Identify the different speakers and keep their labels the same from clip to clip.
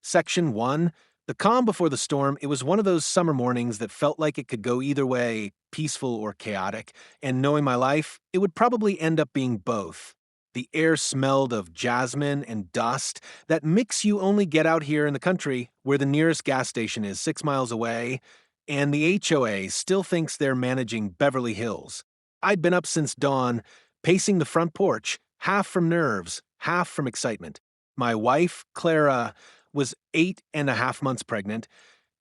Speaker 1: Section 1. The calm before the storm. It was one of those summer mornings that felt like it could go either way, peaceful or chaotic, and knowing my life, it would probably end up being both. The air smelled of jasmine and dust, that mix you only get out here in the country, where the nearest gas station is 6 miles away, and the HOA still thinks they're managing Beverly Hills. I'd been up since dawn, pacing the front porch, half from nerves, half from excitement. My wife, Clara, was 8.5 months pregnant,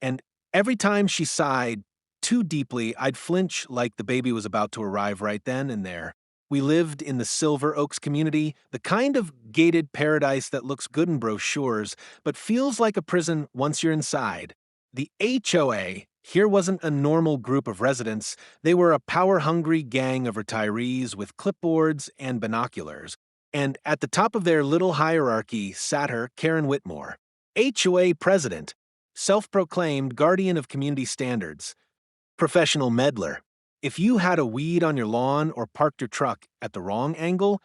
Speaker 1: and every time she sighed too deeply, I'd flinch like the baby was about to arrive right then and there. We lived in the Silver Oaks community, the kind of gated paradise that looks good in brochures, but feels like a prison once you're inside. The HOA here wasn't a normal group of residents, they were a power-hungry gang of retirees with clipboards and binoculars. And at the top of their little hierarchy sat her, Karen Whitmore, HOA president, self-proclaimed guardian of community standards, professional meddler. If you had a weed on your lawn or parked your truck at the wrong angle,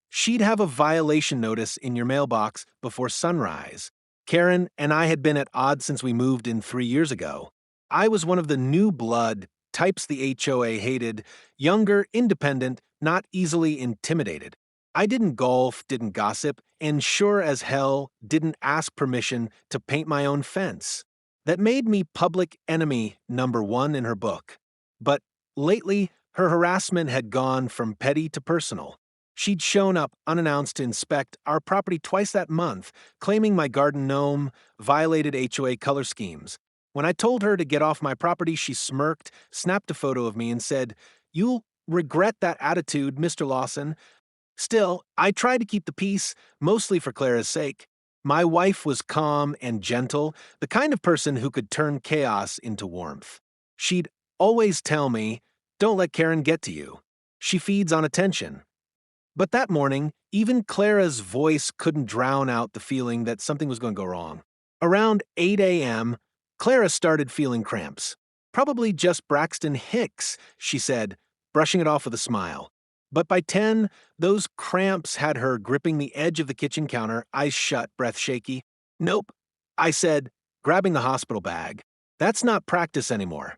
Speaker 1: she'd have a violation notice in your mailbox before sunrise. Karen and I had been at odds since we moved in 3 years ago. I was one of the new blood, types the HOA hated, younger, independent, not easily intimidated. I didn't golf, didn't gossip, and sure as hell didn't ask permission to paint my own fence. That made me public enemy #1 in her book. But lately, her harassment had gone from petty to personal. She'd shown up unannounced to inspect our property twice that month, claiming my garden gnome violated HOA color schemes. When I told her to get off my property, she smirked, snapped a photo of me, and said, "You'll regret that attitude, Mr. Lawson." Still, I tried to keep the peace, mostly for Clara's sake. My wife was calm and gentle, the kind of person who could turn chaos into warmth. She'd always tell me, "Don't let Karen get to you. She feeds on attention." But that morning, even Clara's voice couldn't drown out the feeling that something was going to go wrong. Around 8 a.m., Clara started feeling cramps. "Probably just Braxton Hicks," she said, brushing it off with a smile. But by 10, those cramps had her gripping the edge of the kitchen counter, eyes shut, breath shaky. "Nope," I said, grabbing the hospital bag. "That's not practice anymore."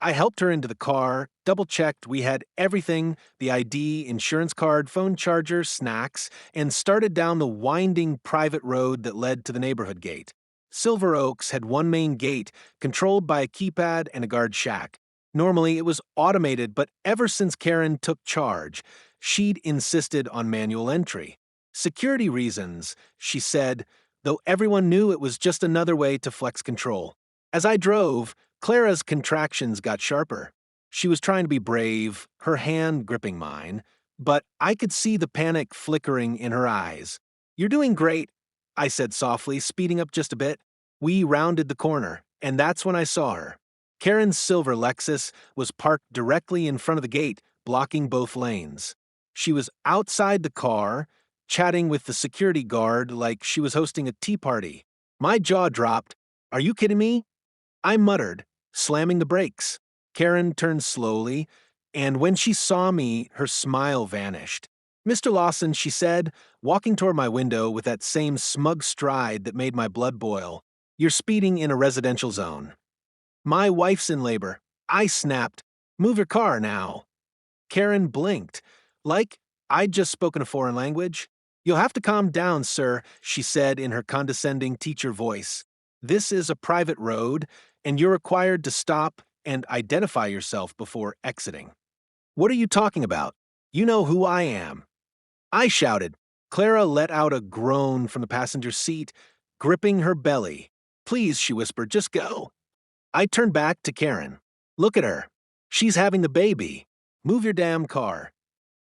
Speaker 1: I helped her into the car, double-checked we had everything, the ID, insurance card, phone charger, snacks, and started down the winding private road that led to the neighborhood gate. Silver Oaks had one main gate, controlled by a keypad and a guard shack. Normally, it was automated, but ever since Karen took charge, she'd insisted on manual entry. Security reasons, she said, though everyone knew it was just another way to flex control. As I drove, Clara's contractions got sharper. She was trying to be brave, her hand gripping mine, but I could see the panic flickering in her eyes. "You're doing great," I said softly, speeding up just a bit. We rounded the corner, and that's when I saw her. Karen's silver Lexus was parked directly in front of the gate, blocking both lanes. She was outside the car, chatting with the security guard like she was hosting a tea party. My jaw dropped. "Are you kidding me?" I muttered, slamming the brakes. Karen turned slowly, and when she saw me, her smile vanished. "Mr. Lawson," she said, walking toward my window with that same smug stride that made my blood boil, "you're speeding in a residential zone." "My wife's in labor." I snapped, "Move your car now." Karen blinked, like I'd just spoken a foreign language. "You'll have to calm down, sir," she said in her condescending teacher voice. "This is a private road, and you're required to stop and identify yourself before exiting." "What are you talking about? You know who I am." I shouted. Clara let out a groan from the passenger seat, gripping her belly. "Please," she whispered, "just go." I turned back to Karen. "Look at her. She's having the baby. Move your damn car."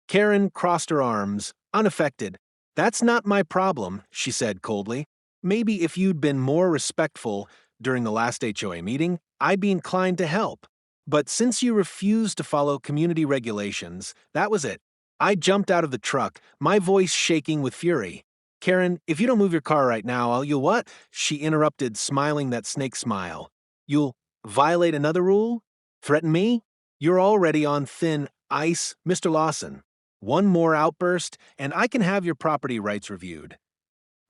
Speaker 1: Karen crossed her arms, unaffected. "That's not my problem," she said coldly. "Maybe if you'd been more respectful during the last HOA meeting, I'd be inclined to help. But since you refused to follow community regulations, that was it." I jumped out of the truck, my voice shaking with fury. "Karen, if you don't move your car right now, you'll what?" She interrupted, smiling that snake smile. "You'll violate another rule? Threaten me? You're already on thin ice, Mr. Lawson. One more outburst, and I can have your property rights reviewed."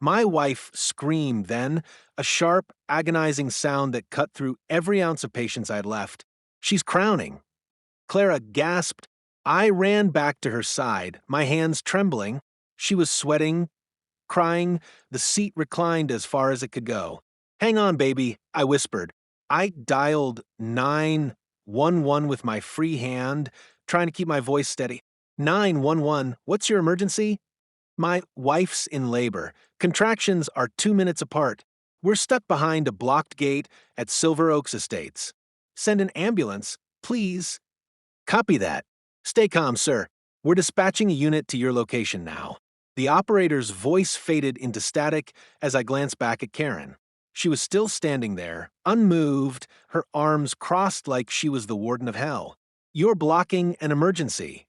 Speaker 1: My wife screamed then, a sharp, agonizing sound that cut through every ounce of patience I had left. "She's crowning." Clara gasped. I ran back to her side, my hands trembling. She was sweating, crying, the seat reclined as far as it could go. "Hang on, baby," I whispered. I dialed 911 with my free hand, trying to keep my voice steady. "911, what's your emergency?" "My wife's in labor. Contractions are 2 minutes apart. We're stuck behind a blocked gate at Silver Oaks Estates. Send an ambulance, please." "Copy that. Stay calm, sir. We're dispatching a unit to your location now." The operator's voice faded into static as I glanced back at Karen. She was still standing there, unmoved, her arms crossed like she was the warden of hell. "You're blocking an emergency,"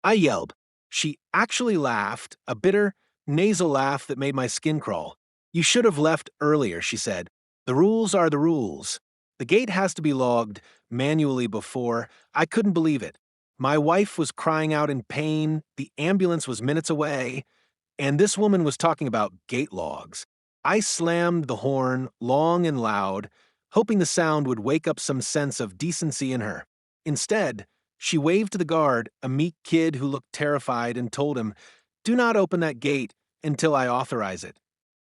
Speaker 1: I yelled. She actually laughed, a bitter, nasal laugh that made my skin crawl. "You should have left earlier," she said. "The rules are the rules. The gate has to be logged manually before." I couldn't believe it. My wife was crying out in pain, the ambulance was minutes away, and this woman was talking about gate logs. I slammed the horn long and loud, hoping the sound would wake up some sense of decency in her. Instead, she waved to the guard, a meek kid who looked terrified, and told him, "Do not open that gate until I authorize it."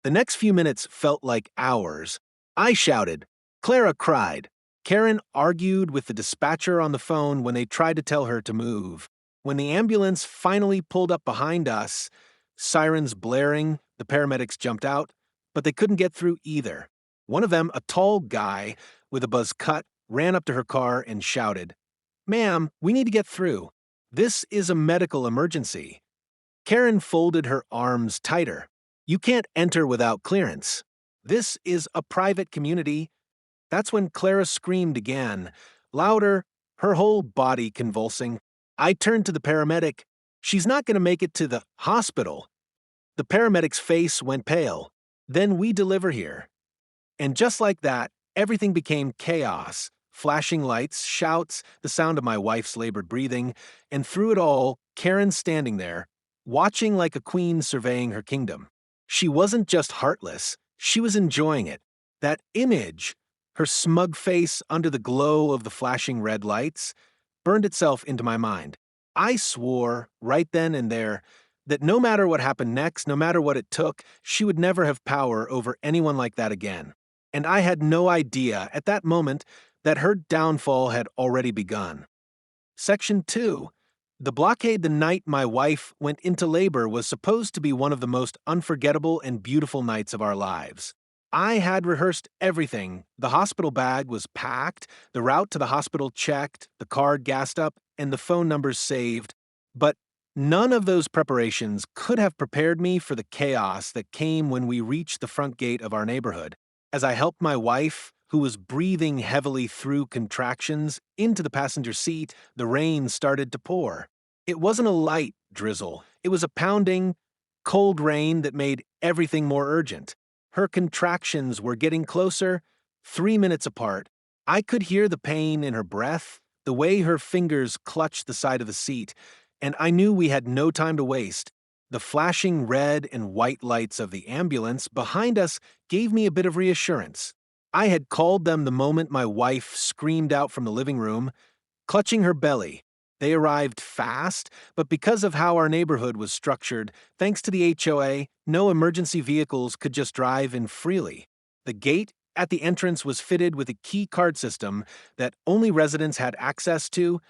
Speaker 1: The next few minutes felt like hours. I shouted. Clara cried. Karen argued with the dispatcher on the phone when they tried to tell her to move. When the ambulance finally pulled up behind us, sirens blaring, the paramedics jumped out, but they couldn't get through either. One of them, a tall guy with a buzz cut, ran up to her car and shouted, "Ma'am, we need to get through. This is a medical emergency." Karen folded her arms tighter. "You can't enter without clearance. This is a private community." That's when Clara screamed again, louder, her whole body convulsing. I turned to the paramedic. "She's not going to make it to the hospital." The paramedic's face went pale. "Then we deliver here." And just like that, everything became chaos. Flashing lights, shouts, the sound of my wife's labored breathing, and through it all, Karen standing there, watching like a queen surveying her kingdom. She wasn't just heartless, she was enjoying it. That image, her smug face under the glow of the flashing red lights, burned itself into my mind. I swore, right then and there, that no matter what happened next, no matter what it took, she would never have power over anyone like that again. And I had no idea, at that moment, that her downfall had already begun. Section 2. The blockade the night my wife went into labor was supposed to be one of the most unforgettable and beautiful nights of our lives. I had rehearsed everything. The hospital bag was packed, the route to the hospital checked, the card gassed up, and the phone numbers saved. But none of those preparations could have prepared me for the chaos that came when we reached the front gate of our neighborhood. As I helped my wife, who was breathing heavily through contractions, into the passenger seat, the rain started to pour. It wasn't a light drizzle. It was a pounding, cold rain that made everything more urgent. Her contractions were getting closer, 3 minutes apart. I could hear the pain in her breath, the way her fingers clutched the side of the seat, and I knew we had no time to waste. The flashing red and white lights of the ambulance behind us gave me a bit of reassurance. I had called them the moment my wife screamed out from the living room, clutching her belly. They arrived fast, but because of how our neighborhood was structured, thanks to the HOA, no emergency vehicles could just drive in freely. The gate at the entrance was fitted with a key card system that only residents had access to,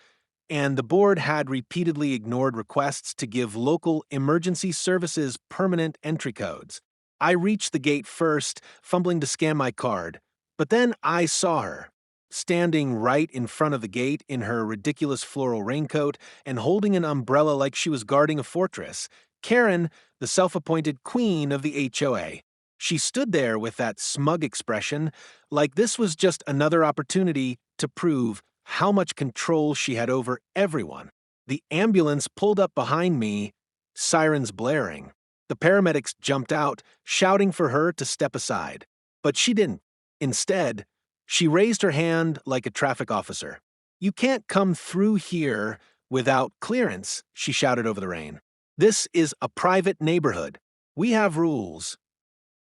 Speaker 1: and the board had repeatedly ignored requests to give local emergency services permanent entry codes. I reached the gate first, fumbling to scan my card, but then I saw her, standing right in front of the gate in her ridiculous floral raincoat and holding an umbrella like she was guarding a fortress. Karen, the self-appointed queen of the HOA. She stood there with that smug expression, like this was just another opportunity to prove how much control she had over everyone. The ambulance pulled up behind me, sirens blaring. The paramedics jumped out, shouting for her to step aside. But she didn't. Instead, she raised her hand like a traffic officer. "You can't come through here without clearance," she shouted over the rain. "This is a private neighborhood. We have rules.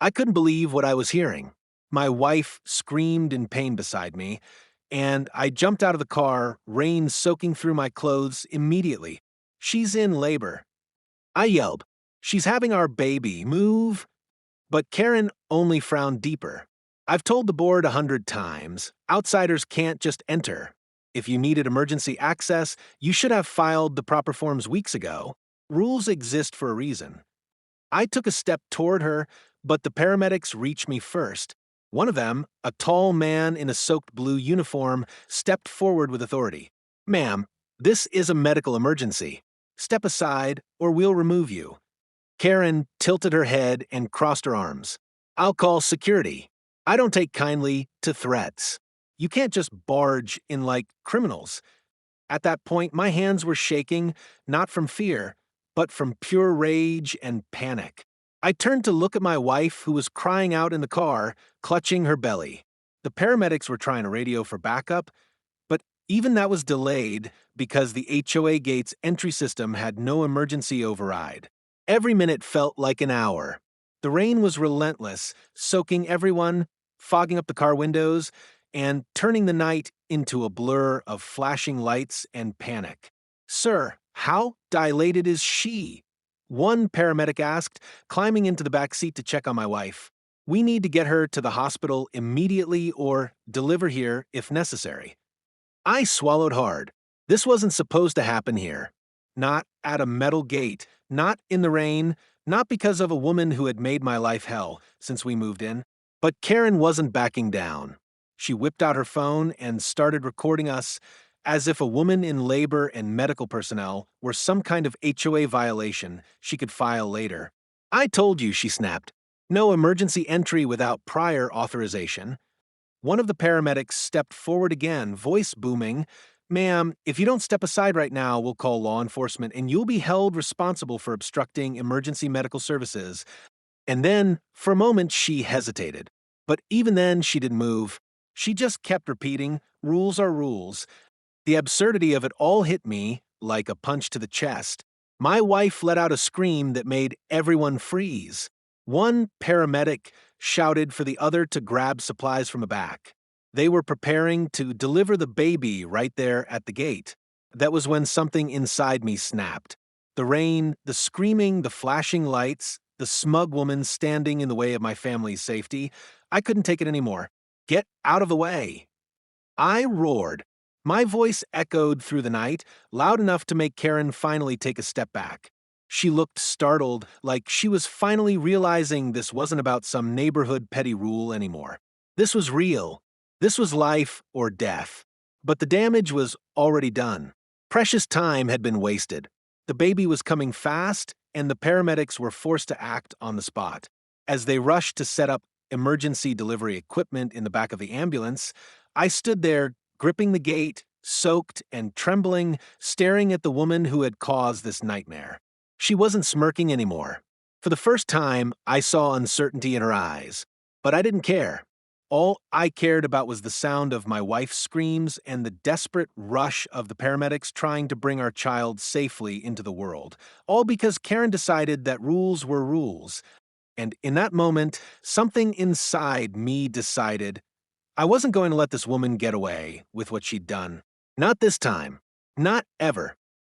Speaker 1: I couldn't believe what I was hearing. My wife screamed in pain beside me, and I jumped out of the car, rain soaking through my clothes immediately. "She's in labor." I yelled, "She's having our baby, move!" But Karen only frowned deeper. "I've told the board 100 times, outsiders can't just enter. If you needed emergency access, you should have filed the proper forms weeks ago. Rules exist for a reason." I took a step toward her, but the paramedics reached me first. One of them, a tall man in a soaked blue uniform, stepped forward with authority. "Ma'am, this is a medical emergency. Step aside, or we'll remove you." Karen tilted her head and crossed her arms. "I'll call security. I don't take kindly to threats. You can't just barge in like criminals." At that point, my hands were shaking, not from fear, but from pure rage and panic. I turned to look at my wife, who was crying out in the car, clutching her belly. The paramedics were trying to radio for backup, but even that was delayed because the HOA gate's entry system had no emergency override. Every minute felt like an hour. The rain was relentless, soaking everyone, fogging up the car windows, and turning the night into a blur of flashing lights and panic. "Sir, how dilated is she?" one paramedic asked, climbing into the back seat to check on my wife. "We need to get her to the hospital immediately or deliver here if necessary." I swallowed hard. This wasn't supposed to happen here. Not at a metal gate, not in the rain, not because of a woman who had made my life hell since we moved in. But Karen wasn't backing down. She whipped out her phone and started recording us as if a woman in labor and medical personnel were some kind of HOA violation she could file later. "I told you," she snapped. "No emergency entry without prior authorization." One of the paramedics stepped forward again, voice booming, "Ma'am, if you don't step aside right now, we'll call law enforcement and you'll be held responsible for obstructing emergency medical services." And then, for a moment, she hesitated. But even then, she didn't move. She just kept repeating, "Rules are rules." The absurdity of it all hit me like a punch to the chest. My wife let out a scream that made everyone freeze. One paramedic shouted for the other to grab supplies from the back. They were preparing to deliver the baby right there at the gate. That was when something inside me snapped. The rain, the screaming, the flashing lights, the smug woman standing in the way of my family's safety. I couldn't take it anymore. "Get out of the way!" I roared. My voice echoed through the night, loud enough to make Karen finally take a step back. She looked startled, like she was finally realizing this wasn't about some neighborhood petty rule anymore. This was real. This was life or death. But the damage was already done. Precious time had been wasted. The baby was coming fast, and the paramedics were forced to act on the spot. As they rushed to set up emergency delivery equipment in the back of the ambulance, I stood there, gripping the gate, soaked and trembling, staring at the woman who had caused this nightmare. She wasn't smirking anymore. For the first time, I saw uncertainty in her eyes. But I didn't care. All I cared about was the sound of my wife's screams and the desperate rush of the paramedics trying to bring our child safely into the world. All because Karen decided that rules were rules. And in that moment, something inside me decided I wasn't going to let this woman get away with what she'd done. Not this time. Not ever.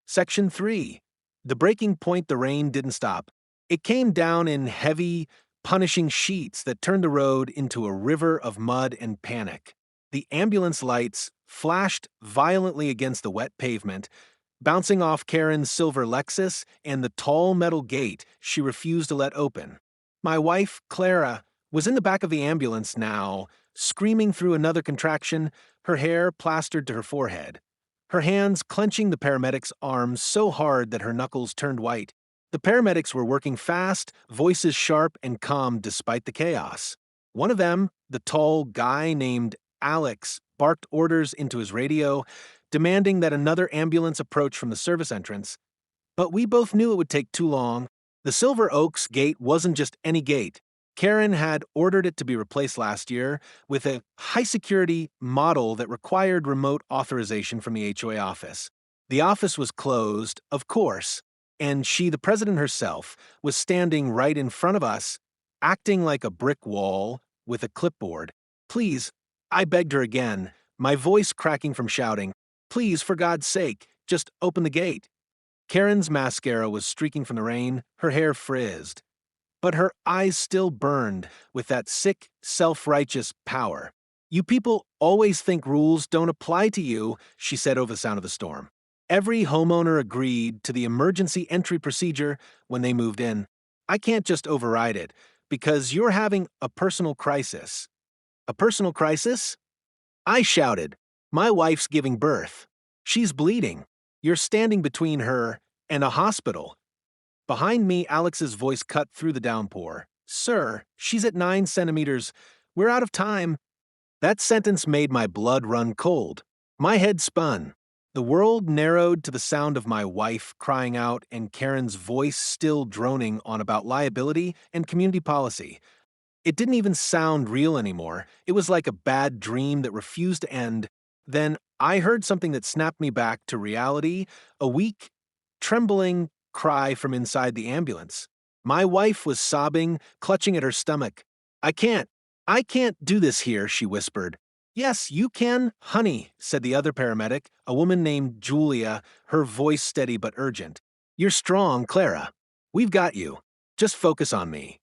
Speaker 1: Section 3. The breaking point, the rain didn't stop. It came down in heavy, punishing sheets that turned the road into a river of mud and panic. The ambulance lights flashed violently against the wet pavement, bouncing off Karen's silver Lexus and the tall metal gate she refused to let open. My wife, Clara, was in the back of the ambulance now, screaming through another contraction, her hair plastered to her forehead. Her hands clenching the paramedics' arms so hard that her knuckles turned white. The paramedics were working fast, voices sharp and calm despite the chaos. One of them, the tall guy named Alex, barked orders into his radio, demanding that another ambulance approach from the service entrance. But we both knew it would take too long. The Silver Oaks gate wasn't just any gate. Karen had ordered it to be replaced last year with a high-security model that required remote authorization from the HOA office. The office was closed, of course, and she, the president herself, was standing right in front of us, acting like a brick wall with a clipboard. Please, I begged her again, my voice cracking from shouting, please, for God's sake, just open the gate. Karen's mascara was streaking from the rain, her hair frizzed, but her eyes still burned with that sick, self-righteous power. You people always think rules don't apply to you, she said over the sound of the storm. Every homeowner agreed to the emergency entry procedure when they moved in. I can't just override it, because you're having a personal crisis. A personal crisis? I shouted. My wife's giving birth. She's bleeding. You're standing between her and a hospital. Behind me, Alex's voice cut through the downpour. Sir, she's at 9 centimeters. We're out of time. That sentence made my blood run cold. My head spun. The world narrowed to the sound of my wife crying out and Karen's voice still droning on about liability and community policy. It didn't even sound real anymore. It was like a bad dream that refused to end. Then I heard something that snapped me back to reality, a weak, trembling cry from inside the ambulance. My wife was sobbing, clutching at her stomach. I can't do this here, she whispered. Yes, you can, honey, said the other paramedic, a woman named Julia, her voice steady but urgent. You're strong, Clara. We've got you. Just focus on me.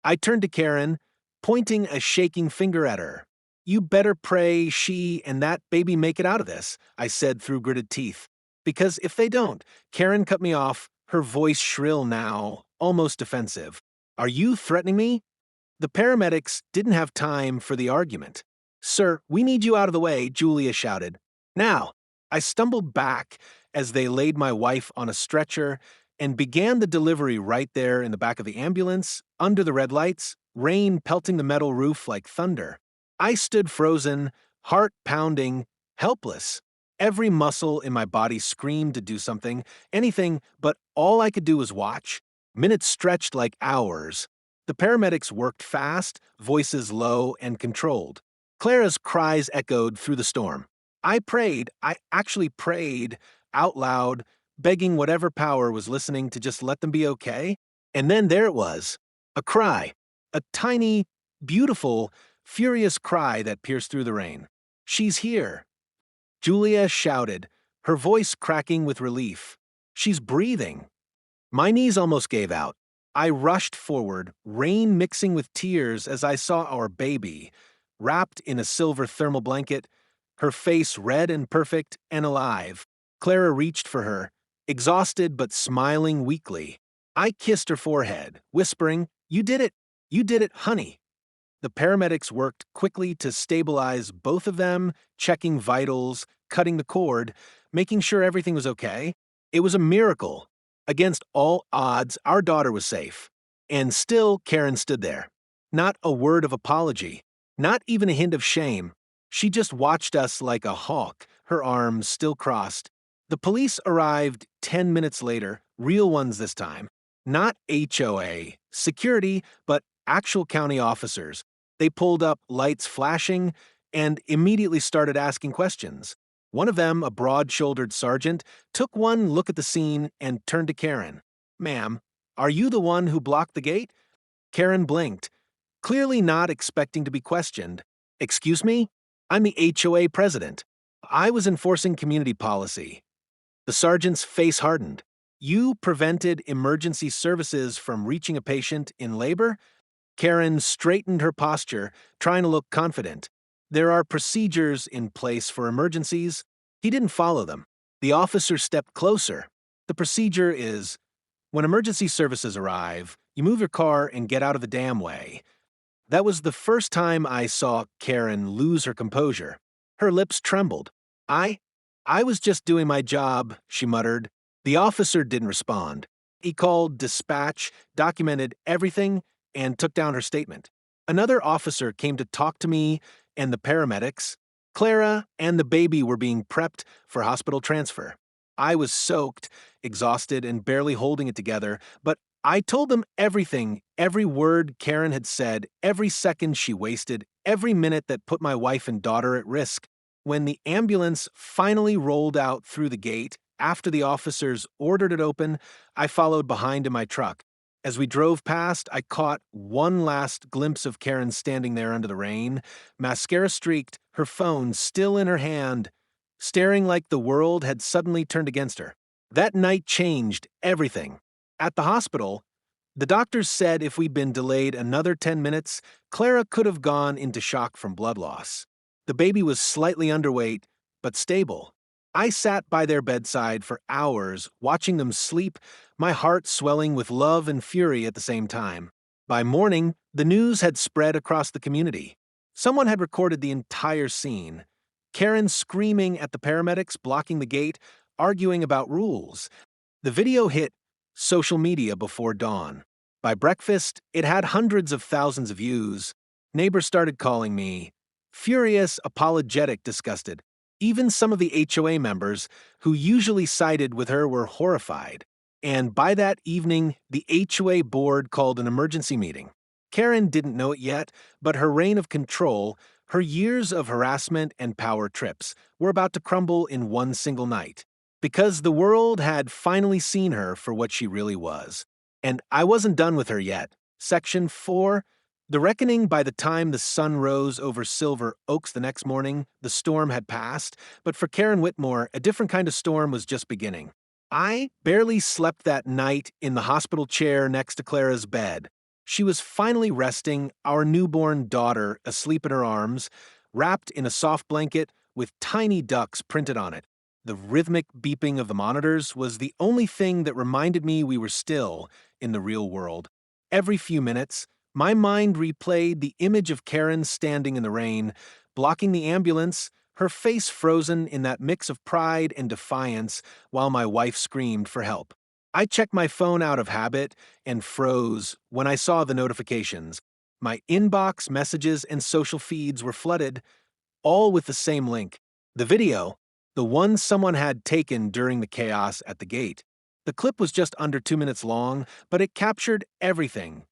Speaker 1: I turned to Karen, pointing a shaking finger at her. You better pray she and that baby make it out of this, I said through gritted teeth. Because if they don't, Karen cut me off, her voice shrill now, almost defensive. Are you threatening me? The paramedics didn't have time for the argument. Sir, we need you out of the way, Julia shouted. Now, I stumbled back as they laid my wife on a stretcher and began the delivery right there in the back of the ambulance, under the red lights, rain pelting the metal roof like thunder. I stood frozen, heart pounding, helpless. Every muscle in my body screamed to do something, anything, but all I could do was watch. Minutes stretched like hours. The paramedics worked fast, voices low and controlled. Clara's cries echoed through the storm. I actually prayed, out loud, begging whatever power was listening to just let them be okay. And then there it was. A cry. A tiny, beautiful, furious cry that pierced through the rain. She's here. Julia shouted, her voice cracking with relief. She's breathing. My knees almost gave out. I rushed forward, rain mixing with tears as I saw our baby, wrapped in a silver thermal blanket, her face red and perfect and alive. Clara reached for her, exhausted but smiling weakly. I kissed her forehead, whispering, You did it, honey. The paramedics worked quickly to stabilize both of them, checking vitals, cutting the cord, making sure everything was okay. It was a miracle. Against all odds, our daughter was safe. And still, Karen stood there. Not a word of apology, not even a hint of shame. She just watched us like a hawk, her arms still crossed. The police arrived 10 minutes later, real ones this time. Not HOA, security, but actual county officers. They pulled up, lights flashing, and immediately started asking questions. One of them, a broad-shouldered sergeant, took one look at the scene and turned to Karen. Ma'am, are you the one who blocked the gate? Karen blinked, clearly not expecting to be questioned. Excuse me? I'm the HOA president. I was enforcing community policy. The sergeant's face hardened. You prevented emergency services from reaching a patient in labor? Karen straightened her posture, trying to look confident. There are procedures in place for emergencies. He didn't follow them. The officer stepped closer. The procedure is, when emergency services arrive, you move your car and get out of the damn way. That was the first time I saw Karen lose her composure. Her lips trembled. I was just doing my job, she muttered. The officer didn't respond. He called dispatch, documented everything, and took down her statement. Another officer came to talk to me and the paramedics. Clara and the baby were being prepped for hospital transfer. I was soaked, exhausted, and barely holding it together, but I told them everything, every word Karen had said, every second she wasted, every minute that put my wife and daughter at risk. When the ambulance finally rolled out through the gate, after the officers ordered it open, I followed behind in my truck. As we drove past, I caught one last glimpse of Karen standing there under the rain, mascara streaked, her phone still in her hand, staring like the world had suddenly turned against her. That night changed everything. At the hospital, the doctors said if we'd been delayed another 10 minutes, Clara could have gone into shock from blood loss. The baby was slightly underweight, but stable. I sat by their bedside for hours, watching them sleep, my heart swelling with love and fury at the same time. By morning, the news had spread across the community. Someone had recorded the entire scene. Karen screaming at the paramedics, blocking the gate, arguing about rules. The video hit social media before dawn. By breakfast, it had hundreds of thousands of views. Neighbors started calling me furious, apologetic, disgusted. Even some of the HOA members, who usually sided with her, were horrified. And by that evening, the HOA board called an emergency meeting. Karen didn't know it yet, but her reign of control, her years of harassment and power trips, were about to crumble in one single night. Because the world had finally seen her for what she really was. And I wasn't done with her yet. Section 4. The reckoning. By the time the sun rose over Silver Oaks the next morning, the storm had passed, but for Karen Whitmore, a different kind of storm was just beginning. I barely slept that night in the hospital chair next to Clara's bed. She was finally resting, our newborn daughter asleep in her arms, wrapped in a soft blanket with tiny ducks printed on it. The rhythmic beeping of the monitors was the only thing that reminded me we were still in the real world. Every few minutes, my mind replayed the image of Karen standing in the rain, blocking the ambulance, her face frozen in that mix of pride and defiance while my wife screamed for help. I checked my phone out of habit and froze when I saw the notifications. My inbox, messages, and social feeds were flooded, all with the same link. The video, the one someone had taken during the chaos at the gate. The clip was just under 2 minutes long, but it captured everything.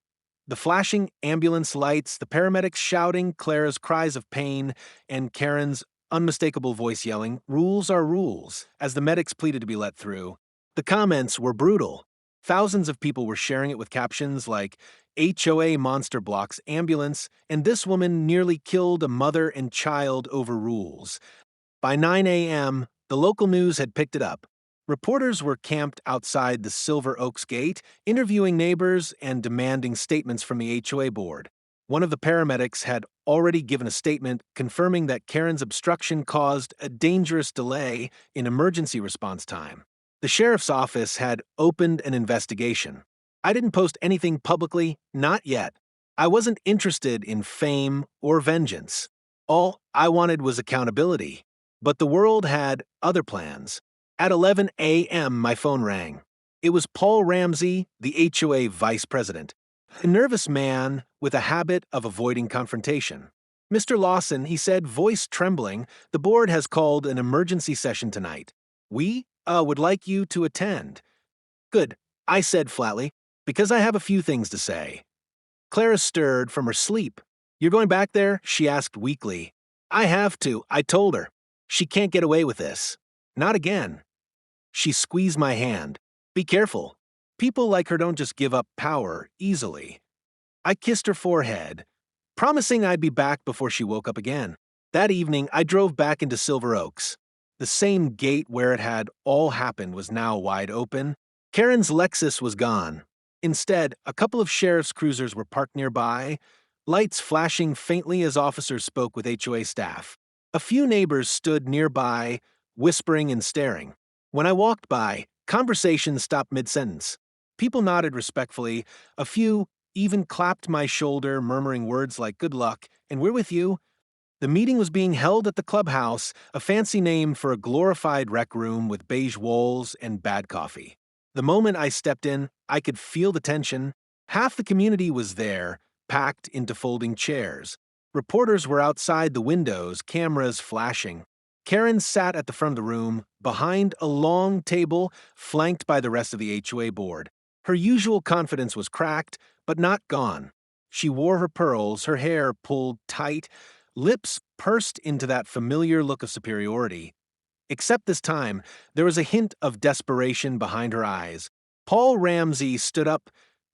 Speaker 1: The flashing ambulance lights, the paramedics shouting Clara's cries of pain, and Karen's unmistakable voice yelling, "Rules are rules," as the medics pleaded to be let through. The comments were brutal. Thousands of people were sharing it with captions like, "HOA monster blocks ambulance," and "This woman nearly killed a mother and child over rules." By 9 a.m., the local news had picked it up. Reporters were camped outside the Silver Oaks gate, interviewing neighbors and demanding statements from the HOA board. One of the paramedics had already given a statement confirming that Karen's obstruction caused a dangerous delay in emergency response time. The sheriff's office had opened an investigation. I didn't post anything publicly, not yet. I wasn't interested in fame or vengeance. All I wanted was accountability. But the world had other plans. At 11 a.m., my phone rang. It was Paul Ramsey, the HOA vice president, a nervous man with a habit of avoiding confrontation. "Mr. Lawson," he said, voice trembling, "the board has called an emergency session tonight. We would like you to attend." "Good," I said flatly, "because I have a few things to say." Clara stirred from her sleep. "You're going back there?" she asked weakly. "I have to," I told her. "She can't get away with this. Not again." She squeezed my hand. "Be careful. People like her don't just give up power easily." I kissed her forehead, promising I'd be back before she woke up again. That evening, I drove back into Silver Oaks. The same gate where it had all happened was now wide open. Karen's Lexus was gone. Instead, a couple of sheriff's cruisers were parked nearby, lights flashing faintly as officers spoke with HOA staff. A few neighbors stood nearby, whispering and staring. When I walked by, conversations stopped mid-sentence. People nodded respectfully. A few even clapped my shoulder, murmuring words like "good luck" and "we're with you." The meeting was being held at the clubhouse, a fancy name for a glorified rec room with beige walls and bad coffee. The moment I stepped in, I could feel the tension. Half the community was there, packed into folding chairs. Reporters were outside the windows, cameras flashing. Karen sat at the front of the room, behind a long table, flanked by the rest of the HOA board. Her usual confidence was cracked, but not gone. She wore her pearls, her hair pulled tight, lips pursed into that familiar look of superiority. Except this time, there was a hint of desperation behind her eyes. Paul Ramsey stood up,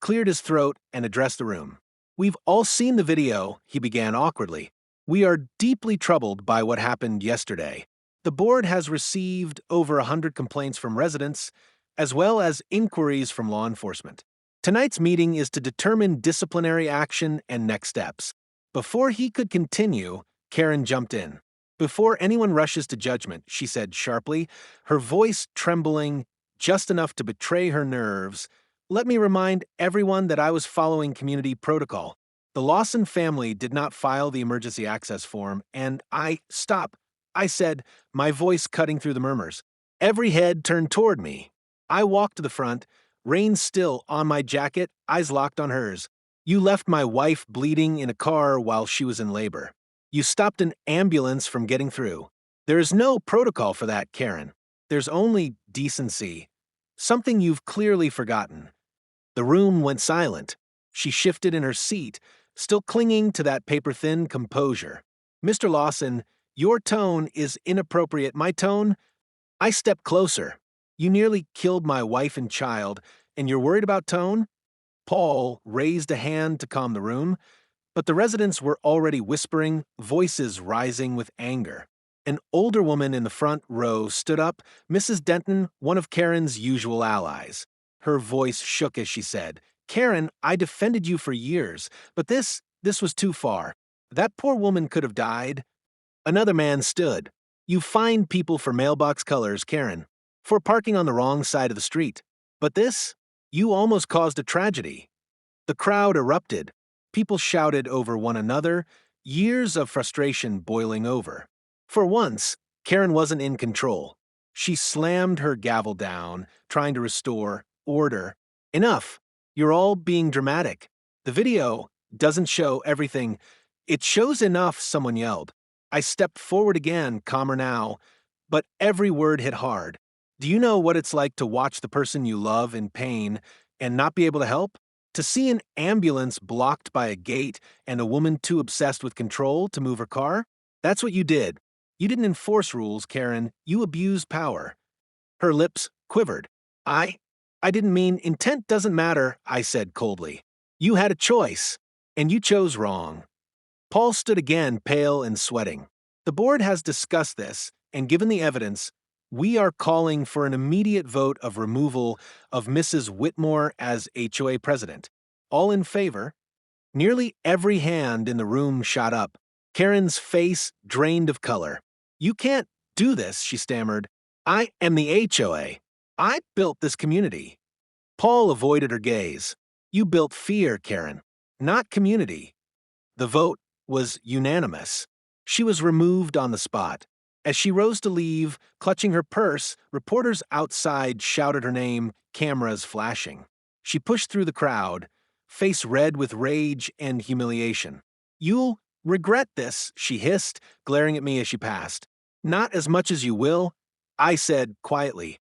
Speaker 1: cleared his throat and addressed the room. "We've all seen the video," he began awkwardly. "We are deeply troubled by what happened yesterday. The board has received over 100 complaints from residents, as well as inquiries from law enforcement. Tonight's meeting is to determine disciplinary action and next steps." Before he could continue, Karen jumped in. "Before anyone rushes to judgment," she said sharply, her voice trembling just enough to betray her nerves, "let me remind everyone that I was following community protocol. The Lawson family did not file the emergency access form, and stop," I said, my voice cutting through the murmurs. Every head turned toward me. I walked to the front, reins still on my jacket, eyes locked on hers. "You left my wife bleeding in a car while she was in labor. You stopped an ambulance from getting through. There is no protocol for that, Karen. There's only decency. Something you've clearly forgotten." The room went silent. She shifted in her seat, still clinging to that paper-thin composure. "Mr. Lawson, your tone is inappropriate. My tone?" I stepped closer. "You nearly killed my wife and child, and you're worried about tone?" Paul raised a hand to calm the room, but the residents were already whispering, voices rising with anger. An older woman in the front row stood up, Mrs. Denton, one of Karen's usual allies. Her voice shook as she said, "Karen, I defended you for years, but this was too far. That poor woman could have died." Another man stood. "You fined people for mailbox colors, Karen, for parking on the wrong side of the street. But this? You almost caused a tragedy." The crowd erupted. People shouted over one another, years of frustration boiling over. For once, Karen wasn't in control. She slammed her gavel down, trying to restore order. "Enough. You're all being dramatic. The video doesn't show everything. It shows enough," someone yelled. I stepped forward again, calmer now, but every word hit hard. "Do you know what it's like to watch the person you love in pain and not be able to help? To see an ambulance blocked by a gate and a woman too obsessed with control to move her car? That's what you did. You didn't enforce rules, Karen. You abused power." Her lips quivered. I didn't mean intent doesn't matter," I said coldly. "You had a choice, and you chose wrong." Paul stood again, pale and sweating. "The board has discussed this, and given the evidence, we are calling for an immediate vote of removal of Mrs. Whitmore as HOA president. All in favor?" Nearly every hand in the room shot up. Karen's face drained of color. "You can't do this," she stammered. "I am the HOA. I built this community." Paul avoided her gaze. "You built fear, Karen, not community." The vote was unanimous. She was removed on the spot. As she rose to leave, clutching her purse, reporters outside shouted her name, cameras flashing. She pushed through the crowd, face red with rage and humiliation. "You'll regret this," she hissed, glaring at me as she passed. "Not as much as you will," I said quietly.